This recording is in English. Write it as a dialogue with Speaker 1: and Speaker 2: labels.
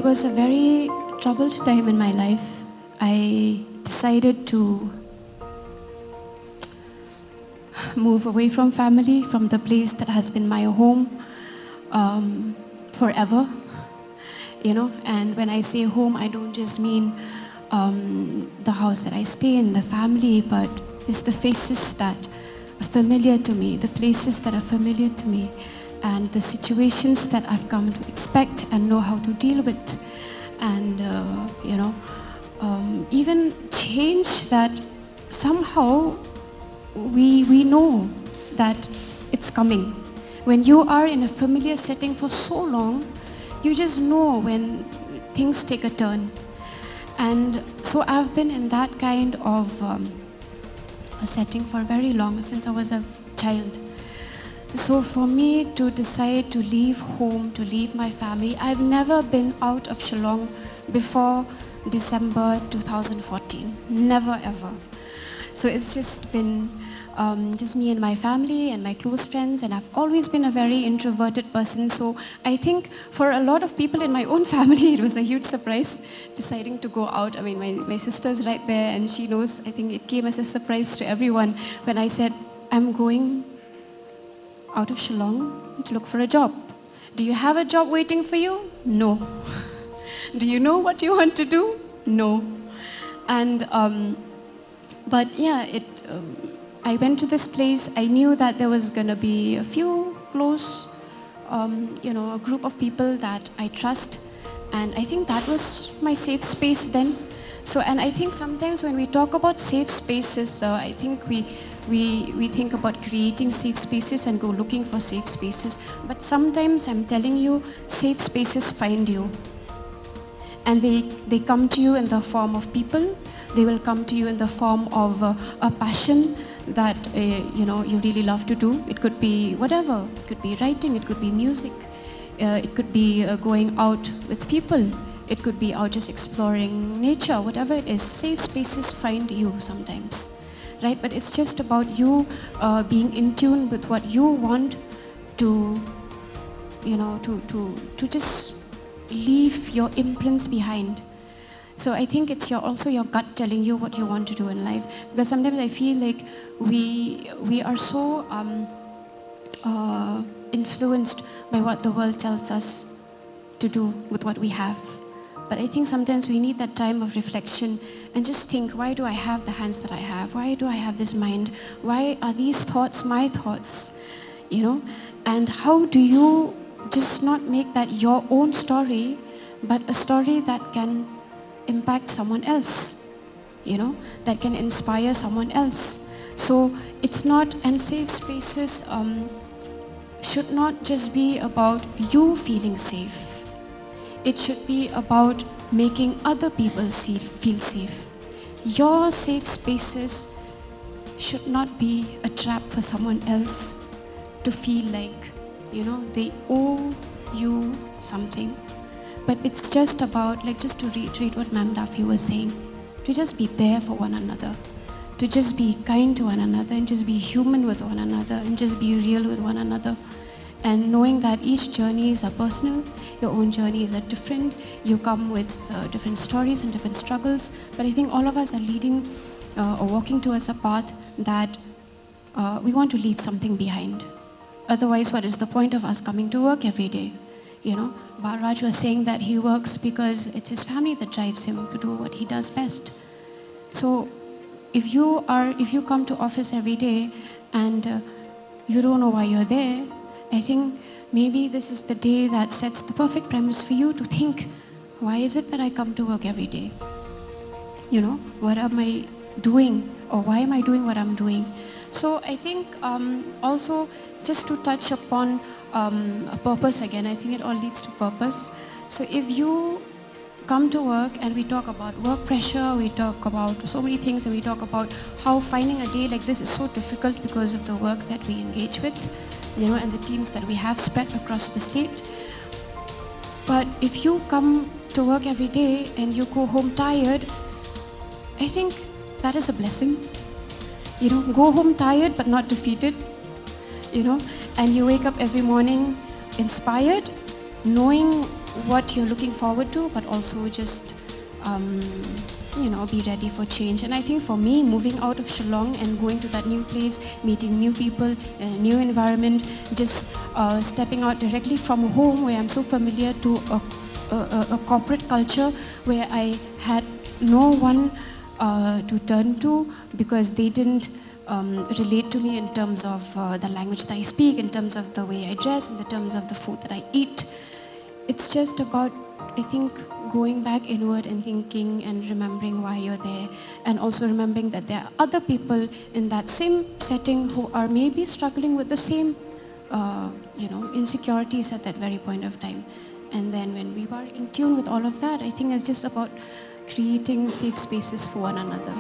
Speaker 1: It was a very troubled time in my life. I decided to move away from family, from the place that has been my home forever, and when I say home, I don't just mean the house that I stay in, the family, but it's the faces that are familiar to me, the places that are familiar to me, and the situations that I've come to expect and know how to deal with, and even change that somehow we know that it's coming. When you are in a familiar setting for so long, you just know when things take a turn. And so I've been in that kind of a setting for very long, since I was a child. So for me to decide to leave home, to leave my family, I've never been out of Shillong before December 2014. Never ever. So it's just been just me and my family and my close friends, and I've always been a very introverted person. So I think for a lot of people in my own family, it was a huge surprise deciding to go out. I mean, my sister's right there and she knows. I think it came as a surprise to everyone when I said, I'm going out of Shillong to look for a job. Do you have a job waiting for you? No. Do you know what you want to do? No. And but yeah, I went to this place. I knew that there was going to be a few close, a group of people that I trust, and I think that was my safe space then. So, and I think sometimes when we talk about safe spaces, I think we think about creating safe spaces and go looking for safe spaces. But sometimes, I'm telling you, safe spaces find you. And they come to you in the form of people. They will come to you in the form of a passion that you really love to do. It could be whatever. It could be writing, it could be music, it could be going out with people, it could be out just exploring nature, whatever it is. Safe spaces find you sometimes, right? But it's just about you being in tune with what you want to just leave your imprints behind. So I think it's also your gut telling you what you want to do in life. Because sometimes I feel like we are so influenced by what the world tells us to do with what we have. But I think sometimes we need that time of reflection and just think, why do I have the hands that I have? Why do I have this mind? Why are these thoughts my thoughts? And how do you just not make that your own story, but a story that can impact someone else, that can inspire someone else. So it's not, and safe spaces should not just be about you feeling safe. It should be about making other people feel safe. Your safe spaces should not be a trap for someone else to feel like, they owe you something. But it's just about, just to reiterate what Ma'am Daffy was saying, to just be there for one another, to just be kind to one another, and just be human with one another, and just be real with one another. And knowing that each journeys are personal, your own journeys are different, you come with different stories and different struggles, but I think all of us are leading or walking towards a path that we want to leave something behind. Otherwise, what is the point of us coming to work every day? Barraj was saying that he works because it's his family that drives him to do what he does best. So if you come to office every day and you don't know why you're there, I think maybe this is the day that sets the perfect premise for you to think, why is it that I come to work every day? What am I doing, or why am I doing what I'm doing? So I think also just to touch upon a purpose again, I think it all leads to purpose. So if you come to work and we talk about work pressure, we talk about so many things, and we talk about how finding a day like this is so difficult because of the work that we engage with, and the teams that we have spread across the state. But if you come to work every day and you go home tired, I think that is a blessing. Go home tired but not defeated, and you wake up every morning inspired, knowing what you're looking forward to, but also just be ready for change. And I think for me, moving out of Shillong and going to that new place, meeting new people, a new environment, just stepping out directly from home where I'm so familiar to a corporate culture where I had no one to turn to because they didn't relate to me in terms of the language that I speak, in terms of the way I dress, in the terms of the food that I eat. It's just about, I think, going back inward and thinking and remembering why you're there, and also remembering that there are other people in that same setting who are maybe struggling with the same insecurities at that very point of time. And then when we were in tune with all of that, I think it's just about creating safe spaces for one another.